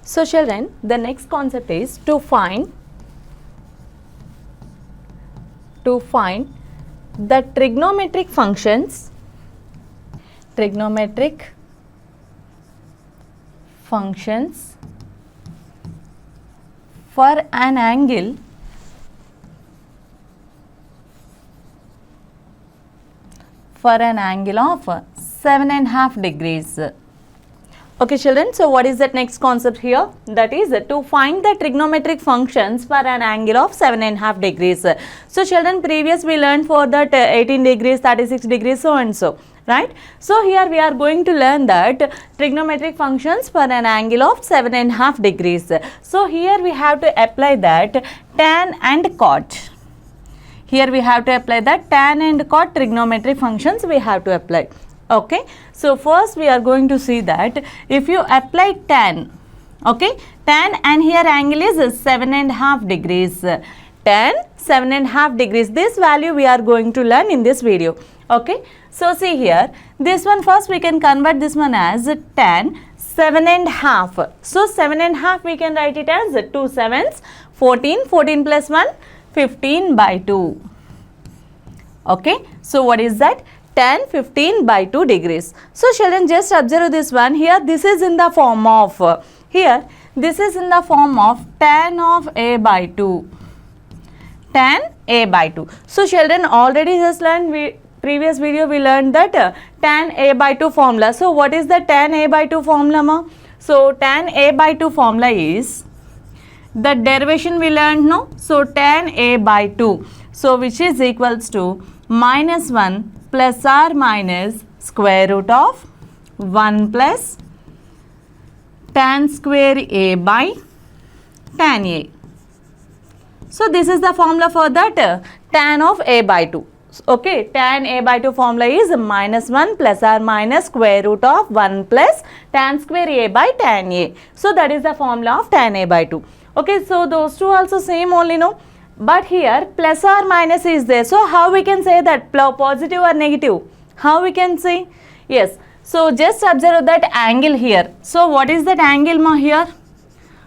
So children, the next concept is to find the trigonometric functions for an angle of 7.5 degrees. Okay children, so what is that next concept here? That is to find the trigonometric functions for an angle of 7.5 degrees. So children, previous we learned for that 18 degrees, 36 degrees, so and so, right? So here we are going to learn that trigonometric functions for an angle of 7.5 degrees. So here we have to apply that tan and cot. Here we have to apply that tan and cot trigonometric functions we have to apply. Okay, so first we are going to see that if you apply tan, okay, tan and here angle is 7.5 degrees, tan 7.5 degrees, this value we are going to learn in this video. Okay, so see here, this one first we can convert this one as tan 7.5. So 7.5 we can write it as 2 7s, 14, 14 plus 1, 15 by 2. Okay, so what is that? Tan 15 by 2 degrees. So children, just observe this one here. This is in the form of tan of a by 2. Tan a by 2. So children, already just learned, previous video we learned that tan a by 2 formula. So what is the tan a by 2 formula, ma? So tan a by 2 formula is the derivation we learned, no? So tan a by 2. So which is equals to minus 1 plus or minus square root of 1 plus tan square a by tan a. So this is the formula for that tan of a by 2. Okay, tan a by 2 formula is minus 1 plus or minus square root of 1 plus tan square a by tan a. So that is the formula of tan a by 2. Okay, so those two also same only, no? But here plus or minus is there. So how we can say that positive or negative? How we can say? Yes. So just observe that angle here. So what is that angle, ma, here?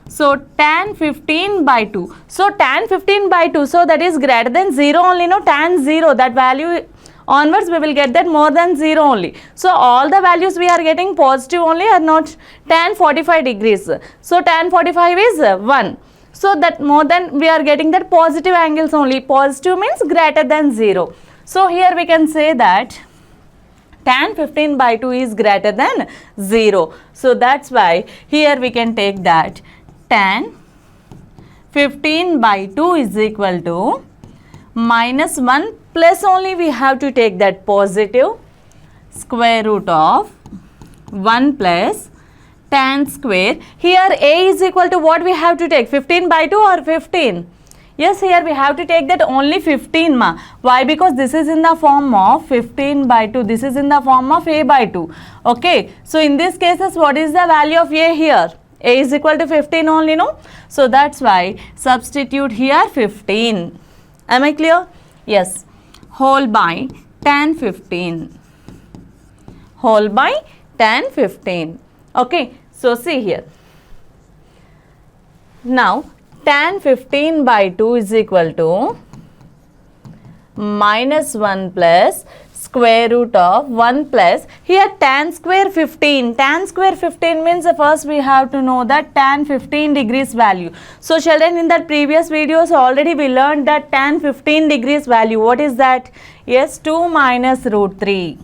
So tan 15 by 2. So tan 15 by 2. So that is greater than 0 only, no? Tan 0. That value onwards we will get that more than 0 only. So all the values we are getting positive only, or not? Tan 45 degrees. So tan 45 is 1. So that more than we are getting that positive angles only. Positive means greater than 0. So here we can say that tan 15 by 2 is greater than 0. So that's why here we can take that tan 15 by 2 is equal to minus 1 plus only we have to take that positive square root of 1 plus tan square. Here a is equal to what we have to take? 15 by 2 or 15? Yes, here we have to take that only 15, ma. Why? Because this is in the form of 15 by 2. This is in the form of a by 2. Okay. So in these cases, what is the value of a here? A is equal to 15 only, no? So that's why substitute here 15. Am I clear? Yes. Whole by tan 15. Whole by tan 15. Okay. So see here. Now tan 15 by 2 is equal to minus 1 plus square root of 1 plus here tan square 15. Tan square 15 means first we have to know that tan 15 degrees value. So children, in that previous videos already we learned that tan 15 degrees value. What is that? Yes, 2 minus root 3.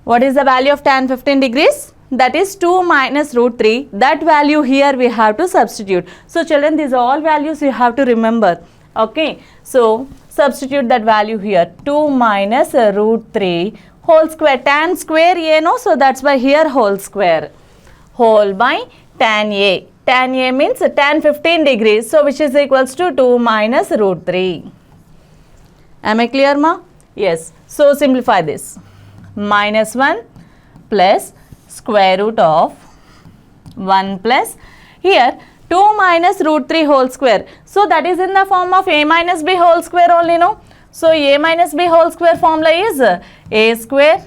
What is the value of tan 15 degrees? That is 2 minus root 3. That value here we have to substitute. So children, these all values you have to remember. Okay. So substitute that value here. 2 minus root 3 whole square. Tan square a, no? So that's why here whole square. Whole by tan a. Tan a means tan 15 degrees. So which is equals to 2 minus root 3. Am I clear, ma? Yes. So simplify this. Minus 1 plus square root of 1 plus here 2 minus root 3 whole square. So that is in the form of a minus b whole square only, no? So a minus b whole square formula is a square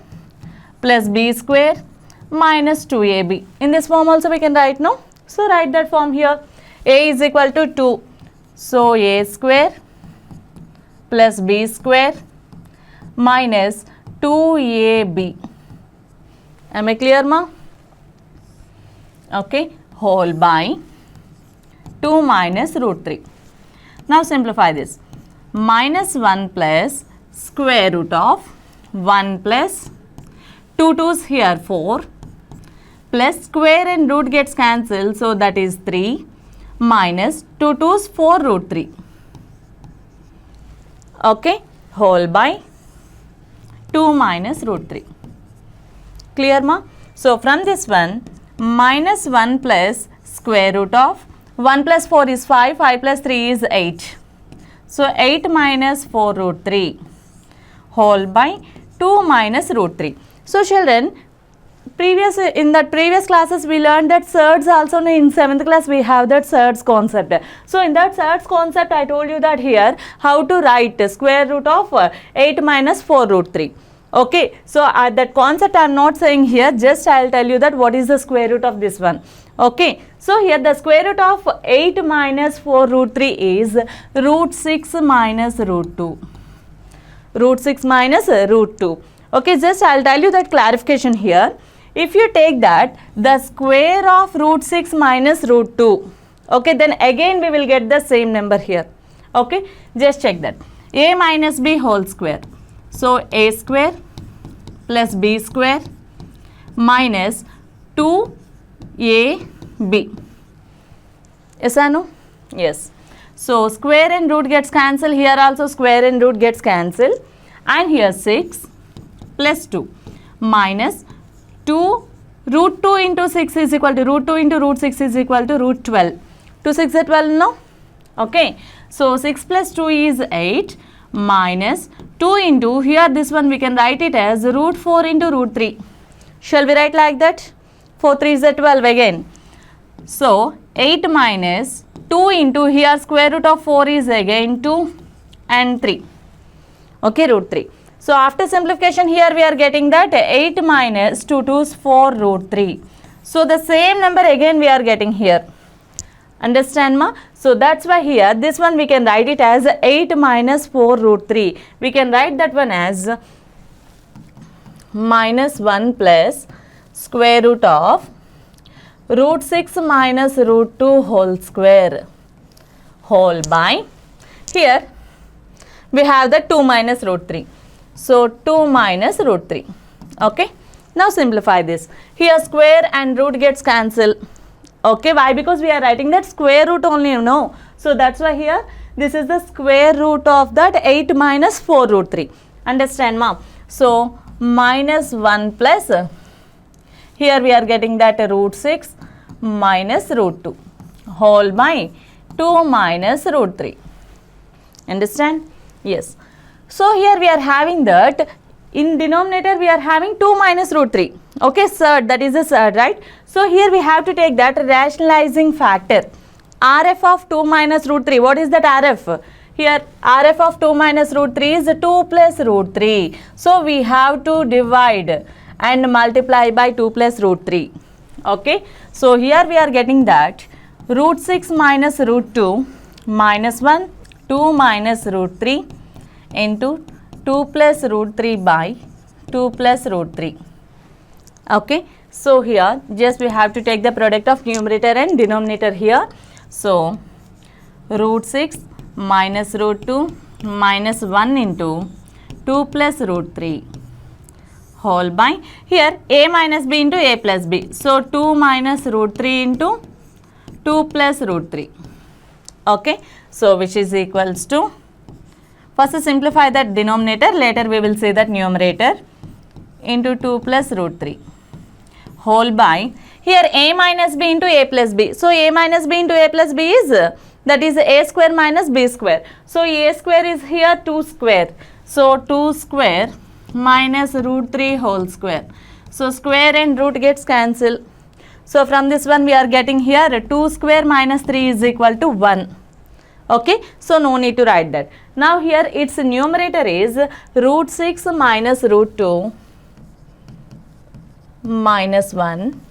plus b square minus 2ab. In this form also we can write, no? So write that form here. A is equal to 2. So a square plus b square minus 2ab. Am I clear, ma? Okay, whole by 2 minus root 3. Now simplify this. Minus 1 plus square root of 1 plus 2 2's here 4 plus square and root gets cancelled, so that is 3 minus 2 2's 4 root 3. Okay, whole by 2 minus root 3. Clear, ma? So from this one, minus 1 plus square root of 1 plus 4 is 5, 5 plus 3 is 8. So 8 minus 4 root 3 whole by 2 minus root 3. So children, in the previous classes we learned that surds also. In 7th class we have that surds concept. So in that surds concept I told you that here how to write square root of 8 minus 4 root 3. Okay, so that concept I am not saying here, just I will tell you that what is the square root of this one. Okay, so here the square root of 8 minus 4 root 3 is root 6 minus root 2. Root 6 minus root 2. Okay, just I will tell you that clarification here. If you take that the square of root 6 minus root 2, okay, then again we will get the same number here. Okay, just check that. A minus b whole square. So a square plus b square minus 2ab. Yes or no? Yes. So square and root gets cancelled. Here also square and root gets cancelled. And here 6 plus 2 minus 2 root 2 into 6 is equal to root 2 into root 6 is equal to root 12. 2 6 is 12, no? Okay. So 6 plus 2 is 8 minus 2 into, here this one we can write it as root 4 into root 3. Shall we write like that? 4 3 is 12 again. So 8 minus 2 into, here square root of 4 is again 2 and 3. Okay, root 3. So after simplification here we are getting that 8 minus 2 2's 4 root 3. So the same number again we are getting here. Understand, ma? So that's why here this one we can write it as 8 minus 4 root 3. We can write that one as minus 1 plus square root of root 6 minus root 2 whole square whole by, here we have the 2 minus root 3. So 2 minus root 3. Okay. Now simplify this. Here square and root gets cancelled. Okay, why? Because we are writing that square root only, you know. So that's why here this is the square root of that 8 minus 4 root 3. Understand, ma'am? So minus 1 plus, here we are getting that root 6 minus root 2 whole by 2 minus root 3. Understand? Yes. So here we are having that in denominator we are having 2 minus root 3. Okay, surd, that is a surd, right? So here we have to take that rationalizing factor. RF of 2 minus root 3. What is that RF? Here RF of 2 minus root 3 is 2 plus root 3. So we have to divide and multiply by 2 plus root 3. Okay. So here we are getting that root 6 minus root 2 minus 1, 2 minus root 3 into 2 plus root 3 by 2 plus root 3. Okay. So here just we have to take the product of numerator and denominator here. So root 6 minus root 2 minus 1 into 2 plus root 3 whole by, here a minus b into a plus b. So 2 minus root 3 into 2 plus root 3. Okay. So which is equals to, first simplify that denominator, later we will say that numerator, into 2 plus root 3 whole by, here a minus b into a plus b. So a minus b into a plus b is, that is a square minus b square. So a square is here 2 square. So 2 square minus root 3 whole square. So square and root gets cancelled. So from this one we are getting here 2 square minus 3 is equal to 1. Okay. So no need to write that. Now here its numerator is root 6 minus root 2 minus 1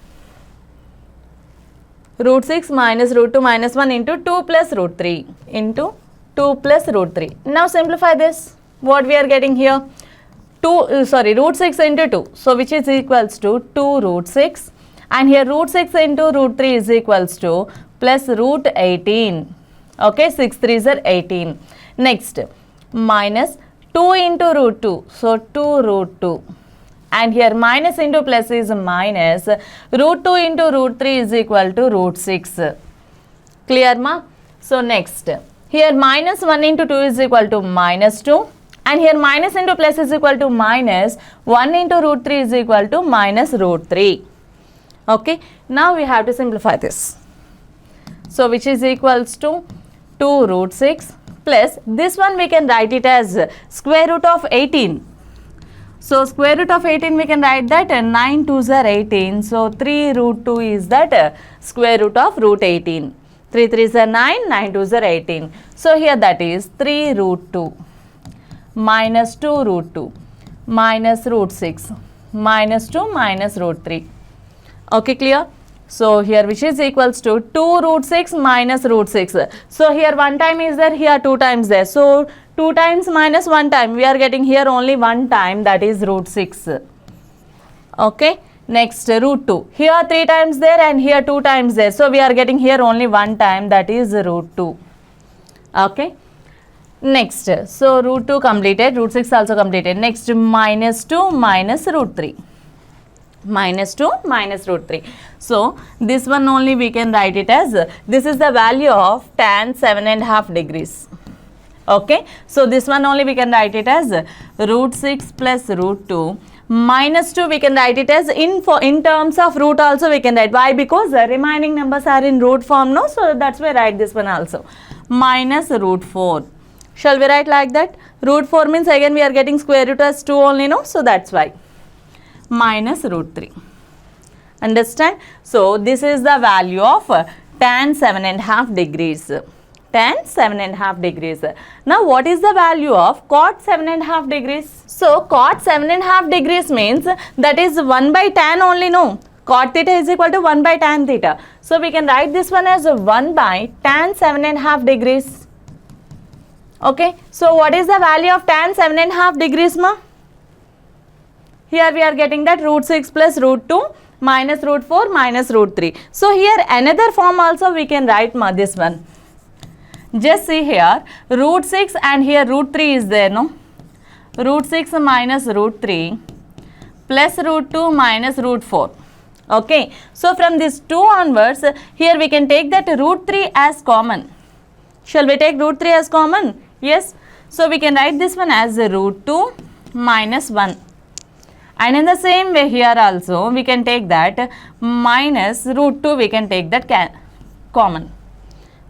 root 6 minus root 2 minus 1 into 2 plus root 3 into 2 plus root 3. Now simplify this. What we are getting here? Root 6 into 2. So which is equals to 2 root 6. And here root 6 into root 3 is equals to plus root 18. Okay, 6 3s are 18. Next, minus 2 into root 2. So 2 root 2. And here minus into plus is minus. Root 2 into root 3 is equal to root 6. Clear ma? So next, here minus 1 into 2 is equal to minus 2. And here minus into plus is equal to minus. 1 into root 3 is equal to minus root 3. Okay, now we have to simplify this. So which is equals to 2 root 6 plus this one we can write it as square root of 18. So square root of 18 we can write that 9 2s are 18. So 3 root 2 is that square root of root 18. 3 3s are 9, 9 2s are 18. So here that is 3 root 2 minus 2 root 2 minus root 6 minus 2 minus root 3. Okay, clear? So here which is equals to 2 root 6 minus root 6. So here 1 time is there, here 2 times there. So 2 times minus 1 time, we are getting here only 1 time, that is root 6. Okay, next root 2. Here 3 times there and here 2 times there. So we are getting here only 1 time, that is root 2. Okay. Next, so root 2 completed, root 6 also completed. Next, minus 2 minus root 3. Minus 2 minus root 3. So this one only we can write it as, this is the value of tan 7.5 degrees. Okay, so this one only we can write it as root 6 plus root 2 minus 2 we can write it as in terms of root also we can write. Why? Because the remaining numbers are in root form, no? So that's why I write this one also. Minus root 4. Shall we write like that? Root 4 means again we are getting square root as 2 only, no? So that's why. Minus root 3. Understand? So this is the value of tan 7.5 degrees. Tan 7.5 degrees. Now what is the value of cot 7.5 degrees? So cot 7.5 degrees means that is 1 by tan only, no? Cot theta is equal to 1 by tan theta. So we can write this one as 1 by tan 7.5 degrees. Okay. So what is the value of tan 7.5 degrees, ma? Here we are getting that root 6 plus root 2 minus root 4 minus root 3. So here another form also we can write, ma, this one. Just see here, root 6 and here root 3 is there, no? Root 6 minus root 3 plus root 2 minus root 4. Okay. So from this 2 onwards, here we can take that root 3 as common. Shall we take root 3 as common? Yes. So we can write this one as root 2 minus 1. And in the same way here also we can take that minus root 2 we can take that common.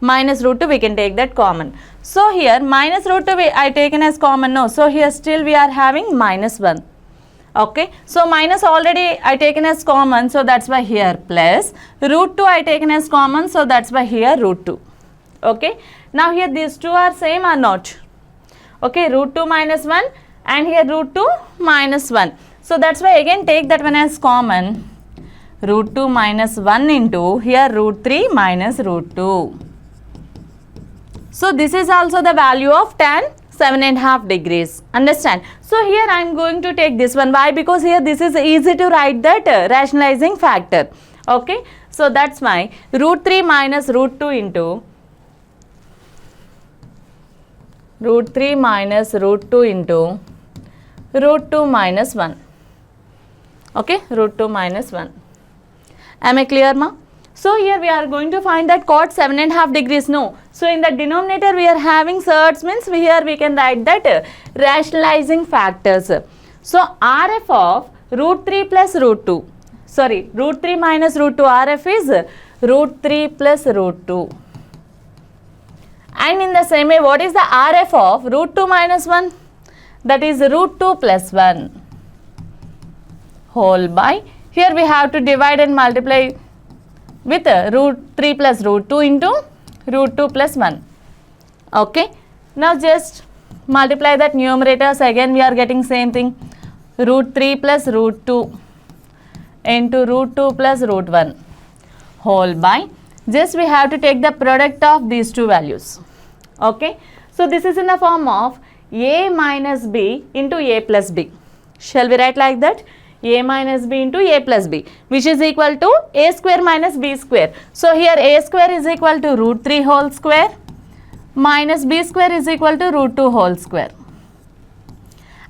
Minus root 2 we can take that common. So here minus root 2 I taken as common, no. So here still we are having minus 1. Okay. So minus already I taken as common, so that's why here plus root 2 I taken as common, so that's why here root 2. Okay. Now here these two are same or not? Okay, root 2 minus 1 and here root 2 minus 1. So that's why again take that one as common. Root 2 minus 1 into here root 3 minus root 2. So this is also the value of tan 7.5 degrees. Understand? So here I am going to take this one. Why? Because here this is easy to write that rationalizing factor. Okay. So that's why root 3 minus root 2 into root 3 minus root 2 into root 2 minus 1. Okay, root 2 minus 1. Am I clear, ma? So here we are going to find that cot 7.5 degrees, no. So in the denominator we are having surds, means here we can write that rationalizing factors. So RF of root 3 plus root 2. Sorry, root 3 minus root 2 RF is root 3 plus root 2. And in the same way, what is the RF of root 2 minus 1? That is root 2 plus 1 whole by, here we have to divide and multiply with root 3 plus root 2 into root 2 plus 1. Okay. Now just multiply that numerators, again we are getting same thing. Root 3 plus root 2 into root 2 plus root 1 whole by Just we have to take the product of these two values. Okay. So this is in the form of a minus b into a plus b. Shall we write like that? A minus b into a plus b, which is equal to a square minus b square. So here a square is equal to root 3 whole square minus b square is equal to root 2 whole square.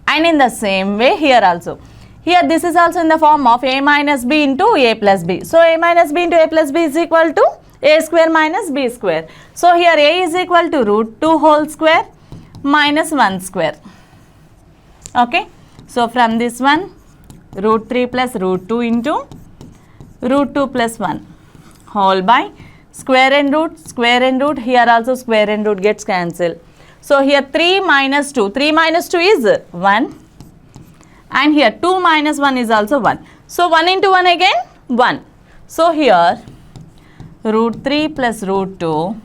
And in the same way here also. Here this is also in the form of a minus b into a plus b. So a minus b into a plus b is equal to a square minus b square. So here a is equal to root 2 whole square minus 1 square. Okay. So from this one, root 3 plus root 2 into root 2 plus 1 whole by square and root, here also square and root gets cancelled. So here 3 minus 2 is 1 and here 2 minus 1 is also 1. So 1 into 1 again 1. So here root 3 plus root 2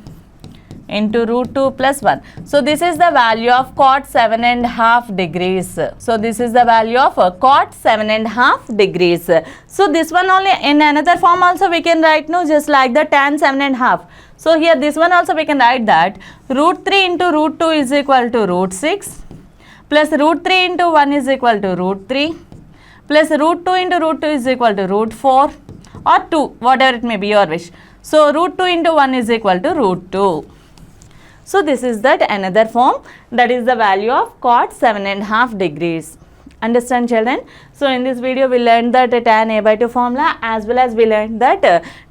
into root 2 plus 1. So this is the value of cot 7.5 degrees. So this is the value of cot 7.5 degrees. So this one only in another form also we can write, no, just like the tan 7.5. So here this one also we can write that root 3 into root 2 is equal to root 6 plus root 3 into 1 is equal to root 3 plus root 2 into root 2 is equal to root 4 or 2, whatever it may be your wish. So root 2 into 1 is equal to root 2. So this is that another form, that is the value of cot 7.5 degrees. Understand, children? So in this video we learned that tan a by 2 formula, as well as we learned that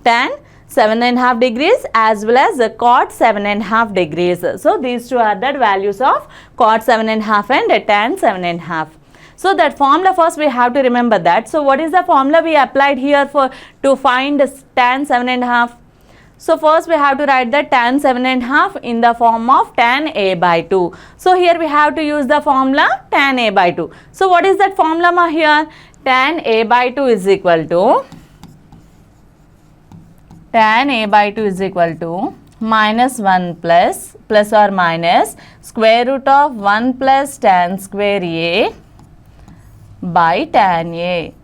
tan 7.5 degrees as well as cot 7.5 degrees. So these two are the values of cot 7.5 and tan 7.5. So that formula first we have to remember that. So what is the formula we applied here for to find tan 7.5? So first we have to write the tan 7.5 in the form of tan a by 2. So here we have to use the formula tan a by 2. So what is that formula here? Tan a by 2 is equal to minus 1 plus or minus square root of 1 plus tan square a by tan a.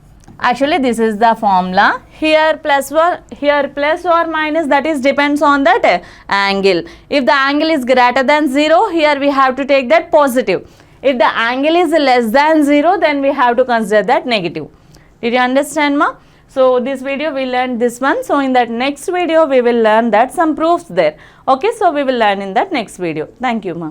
Actually this is the formula. Here plus or minus, that is depends on that angle. If the angle is greater than 0, here we have to take that positive. If the angle is less than 0, then we have to consider that negative. Did you understand, ma? So this video we learned this one. So in that next video we will learn that some proofs there. Okay, so we will learn in that next video. Thank you, ma.